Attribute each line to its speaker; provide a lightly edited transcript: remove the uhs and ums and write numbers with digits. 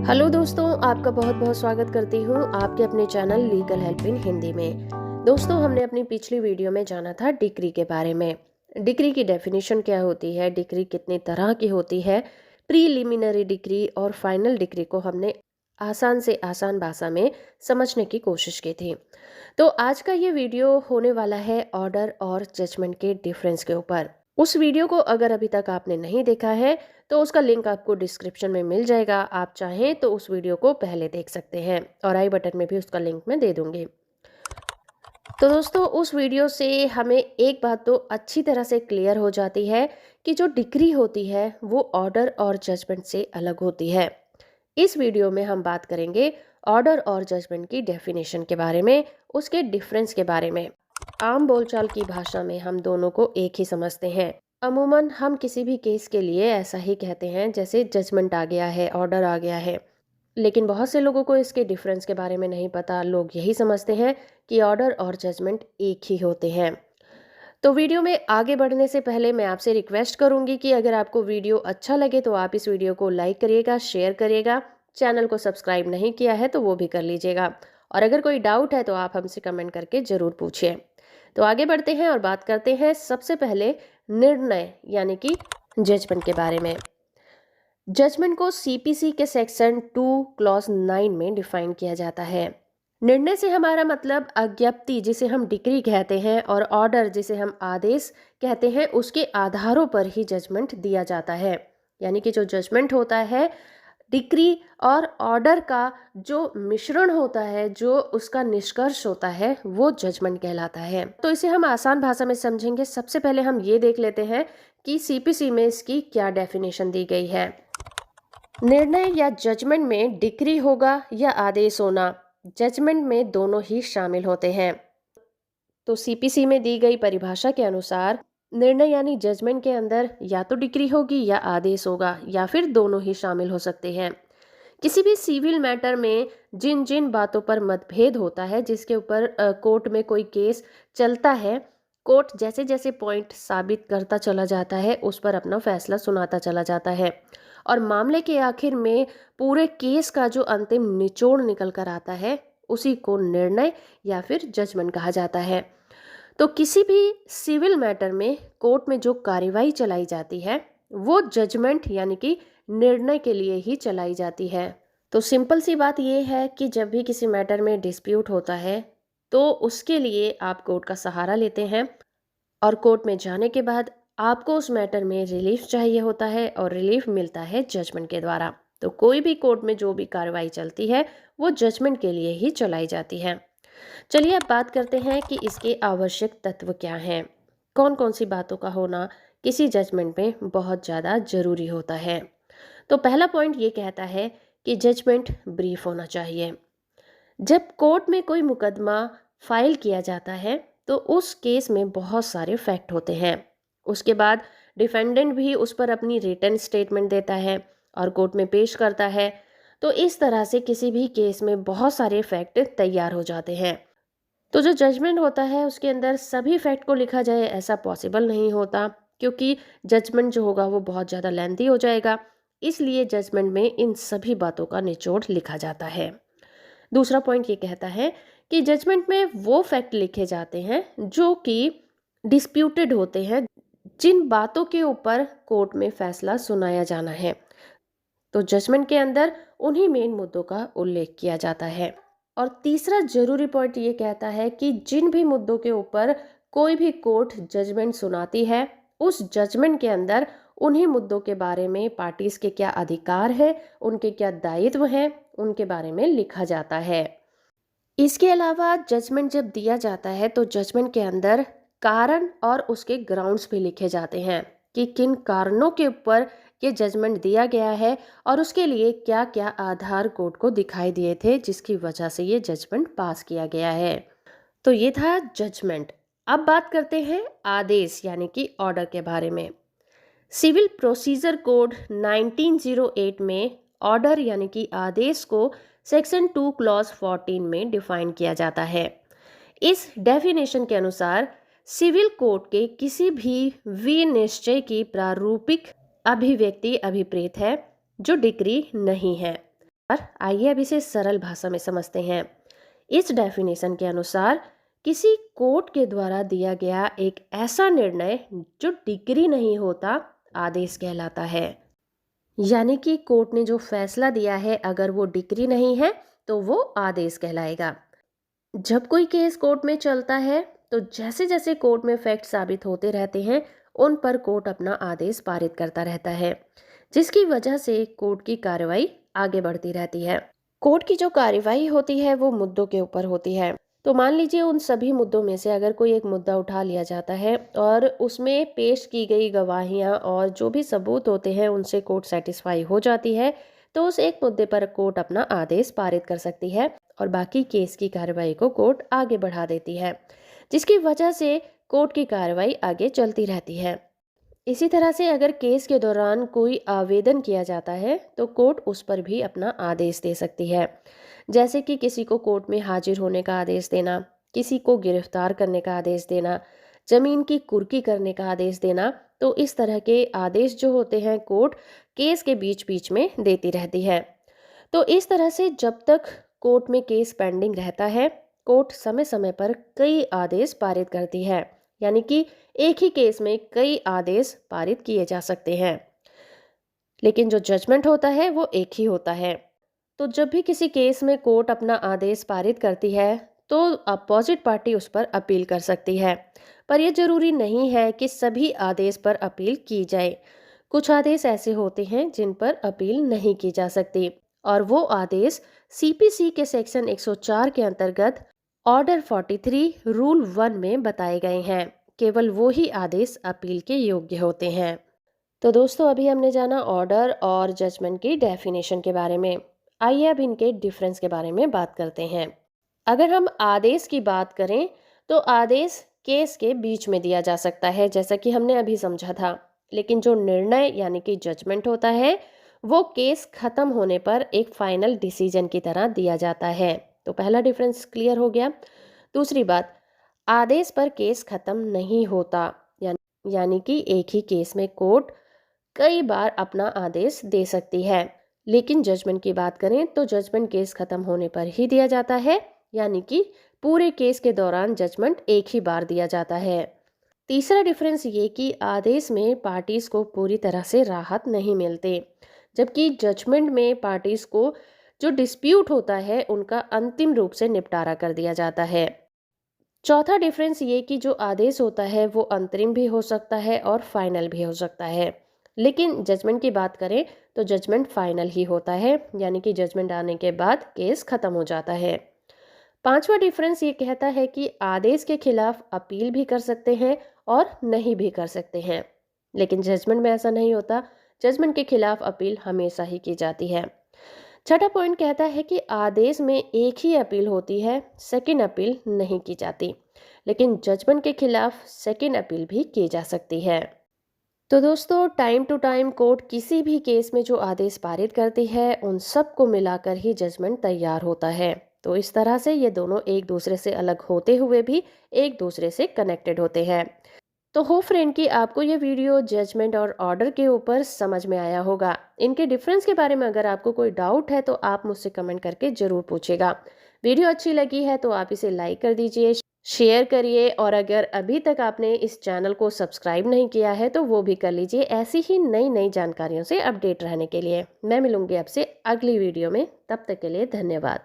Speaker 1: Hello दोस्तों, आपका बहुत बहुत स्वागत करती हूँ आपके अपने channel legal help in Hindi में। दोस्तों, हमने अपनी पिछली वीडियो में जाना था डिग्री के बारे में। डिग्री की डेफिनेशन क्या होती है, डिग्री कितनी तरह की होती है, प्रीलिमिनरी डिग्री और फाइनल डिग्री को हमने आसान से आसान भाषा में समझने की कोशिश की थी। तो आज का ये वीडियो होने वाला है ऑर्डर और जजमेंट के डिफरेंस के ऊपर। उस वीडियो को अगर अभी तक आपने नहीं देखा है तो उसका लिंक आपको डिस्क्रिप्शन में मिल जाएगा। आप चाहें तो उस वीडियो को पहले देख सकते हैं और आई बटन में भी उसका लिंक मैं दे दूंगी। तो दोस्तों, उस वीडियो से हमें एक बात तो अच्छी तरह से क्लियर हो जाती है कि जो डिग्री होती है वो ऑर्डर और जजमेंट से अलग होती है। इस वीडियो में हम बात करेंगे ऑर्डर और जजमेंट की डेफिनेशन के बारे में, उसके डिफरेंस के बारे में। आम बोलचाल की भाषा में हम दोनों को एक ही समझते हैं। अमूमन हम किसी भी केस के लिए ऐसा ही कहते हैं जैसे जजमेंट आ गया है, ऑर्डर आ गया है। लेकिन बहुत से लोगों को इसके डिफरेंस के बारे में नहीं पता। लोग यही समझते हैं कि ऑर्डर और जजमेंट एक ही होते हैं। तो वीडियो में आगे बढ़ने से पहले मैं आपसे रिक्वेस्ट करूंगी कि अगर आपको वीडियो अच्छा लगे तो आप इस वीडियो को लाइक करिएगा, शेयर करिएगा। चैनल को सब्सक्राइब नहीं किया है तो वो भी कर लीजिएगा। और अगर कोई डाउट है तो आप हमसे कमेंट करके ज़रूर पूछिए। तो आगे बढ़ते हैं और बात करते हैं सबसे पहले निर्णय यानी कि जजमेंट के बारे में। जजमेंट को सीपीसी के सेक्शन 2 क्लॉज 9 में डिफाइन किया जाता है। निर्णय से हमारा मतलब अज्ञप्ति जिसे हम डिक्री कहते हैं और ऑर्डर जिसे हम आदेश कहते हैं, उसके आधारों पर ही जजमेंट दिया जाता है। यानी कि जो जजमेंट होता है, डिक्री और ऑर्डर का जो मिश्रण होता है, जो उसका निष्कर्ष होता है, वो जजमेंट कहलाता है। तो इसे हम आसान भाषा में समझेंगे। सबसे पहले हम ये देख लेते हैं कि सीपीसी में इसकी क्या डेफिनेशन दी गई है। निर्णय या जजमेंट में डिक्री होगा या आदेश होना, जजमेंट में दोनों ही शामिल होते हैं। तो सीपीसी में दी गई परिभाषा के अनुसार निर्णय यानी जजमेंट के अंदर या तो डिक्री होगी या आदेश होगा या फिर दोनों ही शामिल हो सकते हैं। किसी भी सिविल मैटर में जिन जिन बातों पर मतभेद होता है, जिसके ऊपर कोर्ट में कोई केस चलता है, कोर्ट जैसे जैसे पॉइंट साबित करता चला जाता है उस पर अपना फैसला सुनाता चला जाता है और मामले के आखिर में पूरे केस का जो अंतिम निचोड़ निकल कर आता है उसी को निर्णय या फिर जजमेंट कहा जाता है। तो किसी भी सिविल मैटर में कोर्ट में जो कार्यवाही चलाई जाती है वो जजमेंट यानी कि निर्णय के लिए ही चलाई जाती है। तो सिंपल सी बात यह है कि जब भी किसी मैटर में डिस्प्यूट होता है तो उसके लिए आप कोर्ट का सहारा लेते हैं और कोर्ट में जाने के बाद आपको उस मैटर में रिलीफ चाहिए होता है और रिलीफ मिलता है जजमेंट के द्वारा। तो कोई भी कोर्ट में जो भी कार्रवाई चलती है वो जजमेंट के लिए ही चलाई जाती है। चलिए अब बात करते हैं कि इसके आवश्यक तत्व क्या हैं। कौन कौन सी बातों का होना किसी जजमेंट में बहुत ज़्यादा ज़रूरी होता है। तो पहला पॉइंट ये कहता है कि जजमेंट ब्रीफ होना चाहिए। जब कोर्ट में कोई मुकदमा फाइल किया जाता है तो उस केस में बहुत सारे फैक्ट होते हैं। उसके बाद डिफेंडेंट भी उस पर अपनी रिटन स्टेटमेंट देता है और कोर्ट में पेश करता है। तो इस तरह से किसी भी केस में बहुत सारे फैक्ट तैयार हो जाते हैं। तो जो जजमेंट होता है उसके अंदर सभी फैक्ट को लिखा जाए ऐसा पॉसिबल नहीं होता, क्योंकि जजमेंट जो होगा वो बहुत ज़्यादा लेंथी हो जाएगा। इसलिए जजमेंट में इन सभी बातों का निचोड़ लिखा जाता है। दूसरा पॉइंट ये कहता है कि जजमेंट में वो फैक्ट लिखे जाते हैं जो कि डिस्प्यूटेड होते हैं, जिन बातों के ऊपर कोर्ट में फैसला सुनाया जाना है। तो जजमेंट के अंदर उन्हीं मेन मुद्दों का उल्लेख किया जाता है। और तीसरा जरूरी पॉइंट ये कहता है कि जिन भी मुद्दों के ऊपर कोई भी कोर्ट जजमेंट सुनाती है उस जजमेंट के अंदर उन्हीं मुद्दों के बारे में पार्टीज के क्या अधिकार है, उनके क्या दायित्व हैं, उनके बारे में लिखा जाता है। इसके अलावा जजमेंट जब दिया जाता है तो जजमेंट के अंदर कारण और उसके ग्राउंड्स भी लिखे जाते हैं कि किन कारणों के ऊपर ये जजमेंट दिया गया है और उसके लिए क्या क्या आधार कोर्ट को दिखाई दिए थे जिसकी वजह से ये जजमेंट पास किया गया है। तो ये था जजमेंट। अब बात करते हैं आदेश यानी कि ऑर्डर के बारे में। सिविल प्रोसीजर कोड 1908 में ऑर्डर यानी कि आदेश को सेक्शन 2 क्लॉज 14 में डिफाइन किया जाता है। इस डेफिनेशन के अनुसार सिविल कोड के किसी भी विनिश्चय की प्रारूपिक अभिव्यक्ति अभिप्रेत है जो डिक्री नहीं है। पर आइए अब इसे सरल भाषा में समझते हैं। इस डेफिनेशन के अनुसार किसी कोर्ट के द्वारा दिया गया एक ऐसा निर्णय जो डिग्री नहीं होता, आदेश कहलाता है। यानी कि कोर्ट ने जो फैसला दिया है अगर वो डिग्री नहीं है तो वो आदेश कहलाएगा। जब कोई केस कोर्ट में चलता है तो जैसे जैसे कोर्ट में फैक्ट साबित होते रहते हैं, उन पर कोर्ट अपना आदेश पारित करता रहता है, जिसकी वजह से कोर्ट की कार्रवाई आगे बढ़ती रहती है। कोर्ट की जो कार्रवाई होती है वो मुद्दों के ऊपर होती है। तो मान लीजिए उन सभी मुद्दों में से अगर कोई एक मुद्दा उठा लिया जाता है और उसमें पेश की गई गवाहियां और जो भी सबूत होते हैं उनसे कोर्ट सेटिस्फाई हो जाती है, तो उस एक मुद्दे पर कोर्ट अपना आदेश पारित कर सकती है और बाकी केस की कार्रवाई को कोर्ट आगे बढ़ा देती है, जिसकी वजह से कोर्ट की कार्रवाई आगे चलती रहती है। इसी तरह से अगर केस के दौरान कोई आवेदन किया जाता है तो कोर्ट उस पर भी अपना आदेश दे सकती है, जैसे कि किसी को कोर्ट में हाजिर होने का आदेश देना, किसी को गिरफ्तार करने का आदेश देना, जमीन की कुर्की करने का आदेश देना। तो इस तरह के आदेश जो होते हैं कोर्ट केस के बीच बीच में देती रहती है। तो इस तरह से जब तक कोर्ट में केस पेंडिंग रहता है, कोर्ट समय समय पर कई आदेश पारित करती है, यानी कि एक ही केस में कई आदेश पारित किए जा सकते हैं, लेकिन जो जजमेंट होता है वो एक ही होता है। तो जब भी किसी केस में कोर्ट अपना आदेश पारित करती है तो अपोजिट पार्टी उस पर अपील कर सकती है, पर यह जरूरी नहीं है कि सभी आदेश पर अपील की जाए। कुछ आदेश ऐसे होते हैं जिन पर अपील नहीं की जा सकती और वो आदेश सीपीसी के सेक्शन 104 के अंतर्गत ऑर्डर 43 रूल 1 में बताए गए हैं। केवल वो ही आदेश अपील के योग्य होते हैं। तो दोस्तों अभी हमने जाना ऑर्डर और जजमेंट की डेफिनेशन के बारे में। आइए अब इनके डिफरेंस के बारे में बात करते हैं। अगर हम आदेश की बात करें तो आदेश केस के बीच में दिया जा सकता है, जैसा कि हमने अभी समझा था, लेकिन जो निर्णय यानी कि जजमेंट होता है वो केस खत्म होने पर एक फाइनल डिसीजन की तरह दिया जाता है। तो पहला डिफरेंस क्लियर हो गया। दूसरी बात, आदेश पर केस खत्म नहीं होता, यानी कि एक ही केस में कोर्ट कई बार अपना आदेश दे सकती है। लेकिन जजमेंट की बात करें तो जजमेंट केस खत्म होने पर ही दिया जाता है, यानी कि पूरे केस के दौरान जजमेंट एक ही बार दिया जाता है। तीसरा डिफरेंस ये कि आदेश में पार्टीज को पूरी तरह से राहत नहीं मिलती, जबकि जजमेंट में पार्टीज को जो डिस्प्यूट होता है उनका अंतिम रूप से निपटारा कर दिया जाता है। चौथा डिफरेंस ये कि जो आदेश होता है वो अंतरिम भी हो सकता है और फाइनल भी हो सकता है, लेकिन जजमेंट की बात करें तो जजमेंट फाइनल ही होता है, यानी कि जजमेंट आने के बाद केस खत्म हो जाता है। पांचवा डिफरेंस ये कहता है कि आदेश के खिलाफ अपील भी कर सकते हैं और नहीं भी कर सकते हैं, लेकिन जजमेंट में ऐसा नहीं होता। जजमेंट के खिलाफ अपील हमेशा ही की जाती है। छठा पॉइंट कहता है कि आदेश में एक ही अपील होती है, सेकंड अपील नहीं की जाती, लेकिन जजमेंट के खिलाफ सेकंड अपील भी की जा सकती है। तो दोस्तों टाइम टू टाइम कोर्ट किसी भी केस में जो आदेश पारित करती है उन सब को मिलाकर ही जजमेंट तैयार होता है। तो इस तरह से ये दोनों एक दूसरे से अलग होते हुए भी एक दूसरे से कनेक्टेड होते हैं। तो हो फ्रेंड कि आपको ये वीडियो जजमेंट और ऑर्डर के ऊपर समझ में आया होगा। इनके डिफरेंस के बारे में अगर आपको कोई डाउट है तो आप मुझसे कमेंट करके ज़रूर पूछेगा। वीडियो अच्छी लगी है तो आप इसे लाइक कर दीजिए, शेयर करिए और अगर अभी तक आपने इस चैनल को सब्सक्राइब नहीं किया है तो वो भी कर लीजिए, ऐसी ही नई नई जानकारियों से अपडेट रहने के लिए। मैं मिलूंगी आपसे अगली वीडियो में, तब तक के लिए धन्यवाद।